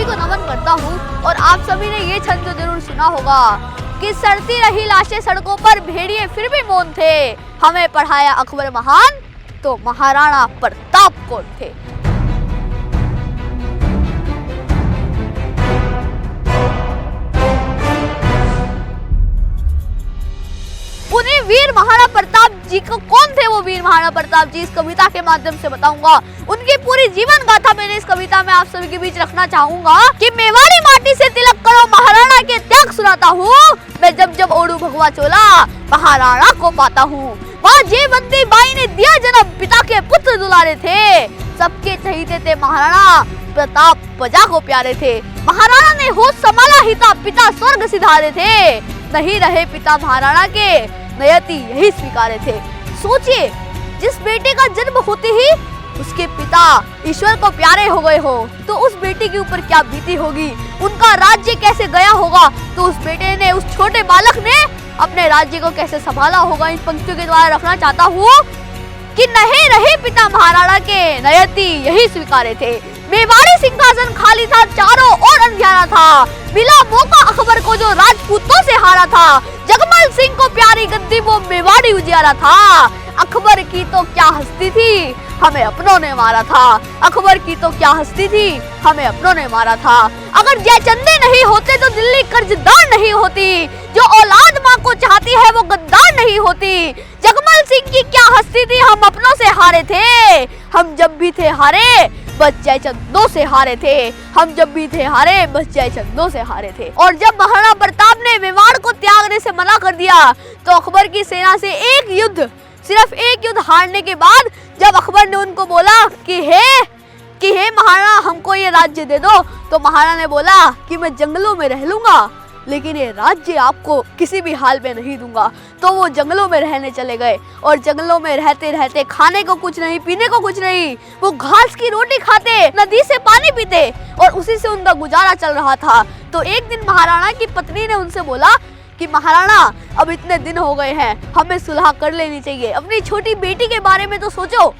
सभी को नमन करता हूँ। और आप सभी ने ये छंद तो जरूर सुना होगा कि सड़ती रही लाशें सड़कों पर, भेड़िए फिर भी मौन थे। हमें पढ़ाया अकबर महान, तो महाराणा प्रताप कौन थे। उन्हीं वीर महाराणा प्रताप जी को कौन थे वो वीर महाराणा प्रताप जी, इस कविता के माध्यम से बताऊंगा। उनकी पूरी जीवन गाथा मैंने इस कविता में आप सभी के बीच रखना चाहूंगा कि मेवाड़ी माटी से तिलक करो, महाराणा के त्याग सुनाता हूँ। मैं जब जब ओढ़ू भगवा चोला, महाराणा को पाता हूँ। वहाँ जेवंती बाई ने दिया जन्म, पिता के पुत्र दुलारे थे। सबके चहीते थे महाराणा प्रताप, प्रजा को प्यारे थे। महाराणा ने होश संभाला ही था, पिता स्वर्ग सिधारे थे। नहीं रहे पिता महाराणा के, नयति यही स्वीकारे थे। सोचिए, जिस बेटे का जन्म होते ही उसके पिता ईश्वर को प्यारे हो गए हो, तो उस बेटे के ऊपर क्या बीती होगी, उनका राज्य कैसे गया होगा, तो उस बेटे ने, उस छोटे बालक ने अपने राज्य को कैसे संभाला होगा। इन पंक्तियों के द्वारा रखना चाहता हूँ कि नहीं रहे पिता महाराणा के, नयति यही स्वीकारे थे। मेवाड़ी सिंहासन खाली था, चारों ओर अंधियारा था। मिला मौका अकबर को जो राजपूतों से हारा था। जगमल सिंह को प्यारी गद्दी, वो मेवाड़ी उजियारा था। अकबर की तो क्या हस्ती थी, हमें अपनों ने मारा था। अकबर की तो क्या हस्ती थी, हमें अपनों ने मारा था। अगर जयचंदे नहीं होते तो दिल्ली कर्जदार नहीं होती। जो औलाद माँ को चाहती है वो गद्दार नहीं होती। जगमल सिंह की क्या हस्ती थी, हम अपनों से हारे थे। हम जब भी थे हारे, बस जयचंदों से हारे थे। हम जब भी थे हारे, बस जयचंदों से हारे थे। और जब महाराणा प्रताप ने मेवाड़ को त्यागने से मना कर दिया, तो अकबर की सेना से सिर्फ एक युद्ध हारने के बाद जब अकबर ने उनको बोला कि हे महाराणा, हमको ये राज्य दे दो, तो महाराणा ने बोला कि मैं जंगलों में रह लूंगा, लेकिन ये राज्य आपको किसी भी हाल में नहीं दूंगा। तो वो जंगलों में रहने चले गए, और जंगलों में रहते रहते खाने को कुछ नहीं, पीने को कुछ नहीं, वो घास की रोटी खाते, नदी से पानी पीते, और उसी से उनका गुजारा चल रहा था। तो एक दिन महाराणा की पत्नी ने उनसे बोला कि महाराणा, अब इतने दिन हो गए हैं, हमें सुलह कर लेनी चाहिए, अपनी छोटी बेटी के बारे में तो सोचो।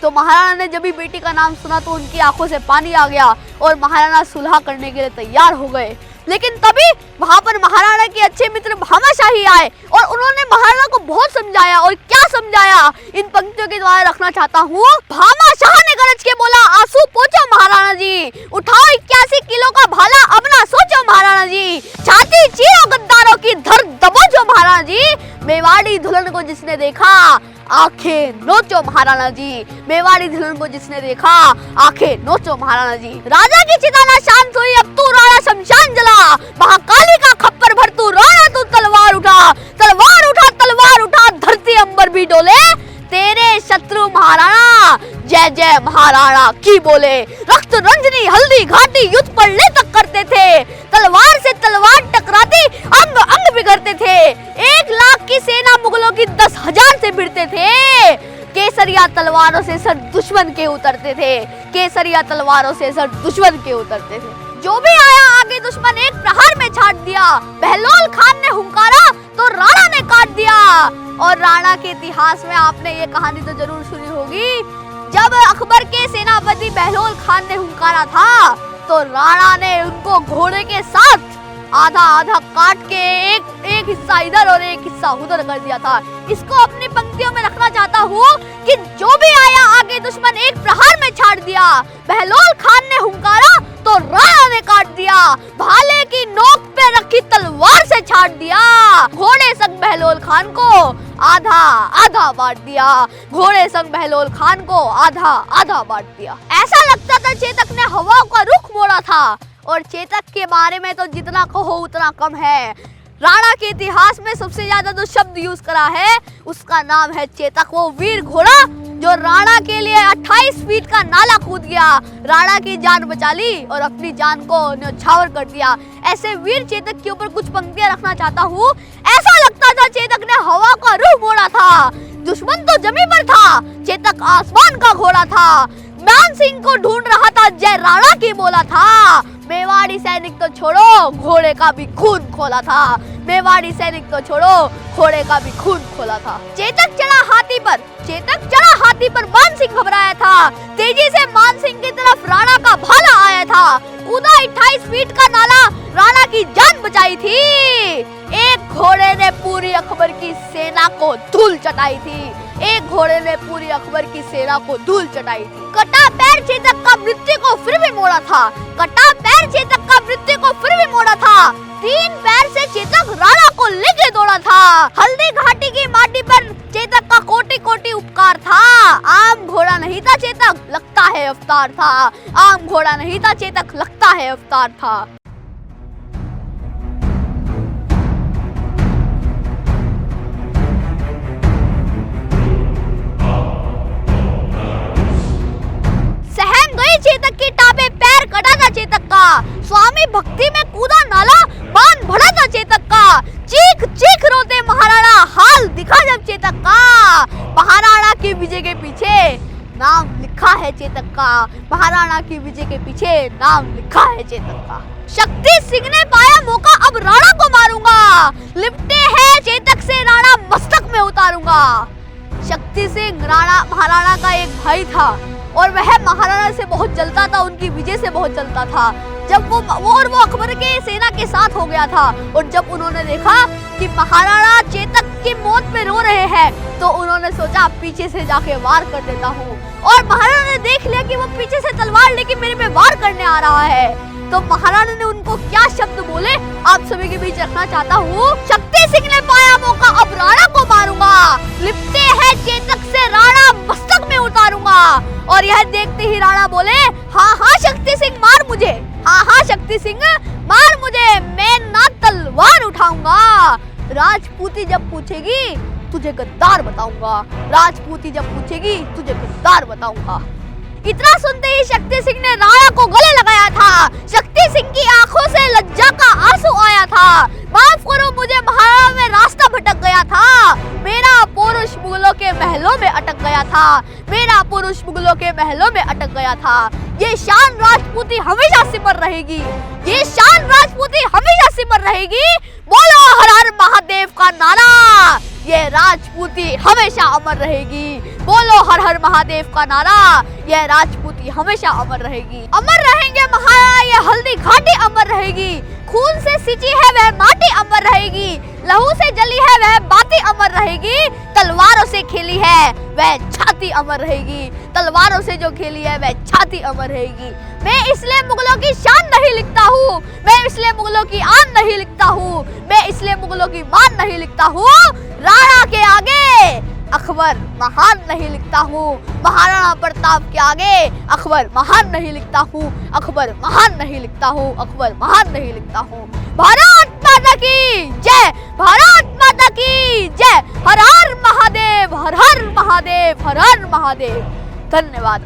तो महाराणा ने जब भी बेटी का नाम सुना तो उनकी आंखों से पानी आ गया, और महाराणा सुलह करने के लिए तैयार हो गए। लेकिन तभी वहां पर महाराणा के अच्छे मित्र भामाशाही आए, और उन्होंने महाराणा को बहुत समझाया। और क्या समझाया, इन पंक्तियों के द्वारा रखना चाहता हूँ। भामाशाह ने गरज के बोला, आंसू पोंछो महाराणा जी, उठाओ 81 किलो का भाला, अब ना सोचो महाराणा जी। छाती चीरो गद्दारों की, धर दबोचो महाराणा जी। मेवाड़ी दुल्हन को जिसने देखा, आंखें नोचो महाराणा जी। मेवाड़ी दुल्हन को जिसने देखा, आंखें नोचो महाराणा जी। राजा की चिता ना शांत हुई, अब तू राणा शमशान जला। महाकाली का खप्पर भर तू राणा, तू तलवार उठा, तलवार उठा, तलवार उठा, धरती अंबर भी डोले। तेरे शत्रु महाराणा, जय जय महाराणा की बोले। रक्त रंजनी हल्दी घाटी, युद्ध पड़ने तक करते थे। तलवार से तलवार टकराती, अंग अंग बिगड़ते थे। 1 लाख की सेना मुगलों की 10,000 से भिड़ते थे। केसरिया तलवारों से सर दुश्मन के उतरते थे। केसरिया तलवारों से सर दुश्मन के उतरते थे। जो भी आया आगे दुश्मन एक प्रहार में छाट दिया। बहलोल खान ने हुंकारा तो राणा ने काट दिया। और राणा के इतिहास में आपने ये कहानी तो जरूर सुनी होगी, जब अकबर के सेनापति बहलोल खान ने हुंकारा था, तो राणा ने उनको घोड़े के साथ आधा आधा काट के एक हिस्सा इधर और एक हिस्सा उधर कर दिया था। इसको अपनी पंक्तियों में रखना चाहता हूँ कि जो भी आया आगे दुश्मन एक प्रहार में छाट दिया। बहलोल खान ने हुंकारा तो राणा ने काट दिया। भाले की नोक पे रखी तलवार से छाट दिया। घोड़े संग बहलोल खान को आधा आधा बांट दिया। घोड़े संग बहलोल खान को आधा आधा बांट दिया। ऐसा लगता था चेतक ने हवा का रुख मोड़ा था। और चेतक के बारे में तो जितना कहो उतना कम है। राणा के इतिहास में सबसे ज्यादा जो शब्द यूज करा है उसका नाम है चेतक। वो वीर घोड़ा जो राणा के लिए 28 फीट का नाला कूद गया, राणा की जान बचा ली और अपनी जान को न्यौछावर कर दिया। ऐसे वीर चेतक के ऊपर कुछ पंक्तियां रखना चाहता हूँ। ऐसा लगता था चेतक ने हवा का रुख मोड़ा था। दुश्मन तो जमीन पर था, चेतक आसमान का घोड़ा था। मान सिंह को ढूंढ रहा था, जय राणा की बोला था। मेवाड़ी सैनिक तो छोड़ो, घोड़े का भी खून खोला था। मेवाड़ी सैनिक तो छोड़ो, घोड़े का भी खून खोला था। चेतक चढ़ा हाथी पर मान सिंह घबराया था। तेजी से मान सिंह की तरफ राणा का भाला आया था। कूदा पीठ का नाला राणा की जान बचाई थी। एक घोड़े ने पूरी अकबर की सेना को धूल चटाई थी। एक घोड़े ने पूरी अकबर की सेना को धूल चटाई थी। कटा पैर चेतक का मृत्यु को फिर भी मोड़ा था। कटा पैर चेतक का मृत्यु को फिर भी मोड़ा था। 3 पैर से चेतक राणा को लेके दौड़ा था। हल्दी घाटी की माटी पर चेतक का कोटि कोटि उपकार था। आम घोड़ा नहीं था चेतक, लगता है अवतार था। आम घोड़ा नहीं था चेतक, लगता है अवतार था। सहम गई चेतक की टापे, पैर कटा था चेतक का। स्वामी भक्ति में कूदा नाला, बाण बढ़ा था चेतक का। चीख चीख रोते महाराणा, हाल दिखा जब चेतक का। महाराणा की विजय के पीछे नाम लिखा है चेतक का। महाराणा की विजय के पीछे नाम लिखा है चेतक का। शक्ति सिंह ने पाया मौका, अब राणा को मारूंगा। लिपटे हैं चेतक से राणा, मस्तक में उतारूंगा। शक्ति सिंह महाराणा का एक भाई था और वह महाराणा से बहुत जलता था, उनकी विजय से बहुत जलता था। जब वो अकबर के सेना के साथ हो गया था और जब उन्होंने देखा कि महाराणा चेतक की मौत पे रो रहे हैं तो उन्होंने सोचा पीछे से जाके वार कर देता हूँ। और महाराणा ने देख लिया कि वो पीछे से तलवार लेके मेरे पे वार करने आ रहा है, तो महाराणा ने उनको क्या शब्द बोले आप सभी के बीच रखना चाहता हूँ। शक्ति सिंह ने पाया मौका, अब राणा को मारूंगा। लिपटे हैं चेतक से राणा, मस्तक में उतारूंगा। और यह देखते ही राणा बोले, हाँ हाँ शक्ति सिंह मार मुझे, हाँ हाँ शक्ति सिंह मार मुझे, मैं ना तलवार उठाऊंगा। राजपूती जब पूछेगी तुझे गद्दार बताऊंगा। राजपूती जब पूछेगी तुझे गद्दार बताऊंगा। इतना सुनते ही शक्ति सिंह ने राणा को गले लगाया था। शक्ति सिंह की आंखों से लज्जा का आंसू आया था। माफ करो मुझे महाराणा, में रास्ता भटक गया था। मेरा पुरुष मुगलों के महलों में अटक गया था। मेरा पुरुष मुगलों के महलों में अटक गया था। ये शान राजपूती हमेशा सिमर रहेगी। ये शान राजपूती हमेशा सिमर रहेगी। बोलो हर हर महादेव का नारा, ये राजपूती हमेशा अमर रहेगी। बोलो हर हर महादेव का नारा, यह राजपूती हमेशा अमर रहेगी। अमर रहेंगे महाराणा, ये हल्दी घाटी अमर रहेगी। खून से सिंची है वह माटी अमर रहेगी। लहू से जली है वह बाती अमर रहेगी। तलवारों से खेली है वह छाती अमर रहेगी। तलवारों से जो खेली है वह छाती अमर रहेगी। मैं इसलिए मुगलों की शान नहीं लिखता हूँ, मैं इसलिए मुगलों की आन नहीं लिखता हूँ, मैं इसलिए मुगलों की मान नहीं लिखता हूँ। राणा के आगे अकबर महान नहीं लिखता हूँ। महाराणा प्रताप के आगे अकबर महान नहीं लिखता हूँ। अकबर महान नहीं लिखता हूँ। अकबर महान नहीं लिखता हूँ। भारत माता की जय, भारत माता की जय। हर हर महादेव, हर हर महादेव, हर हर महादेव। धन्यवाद।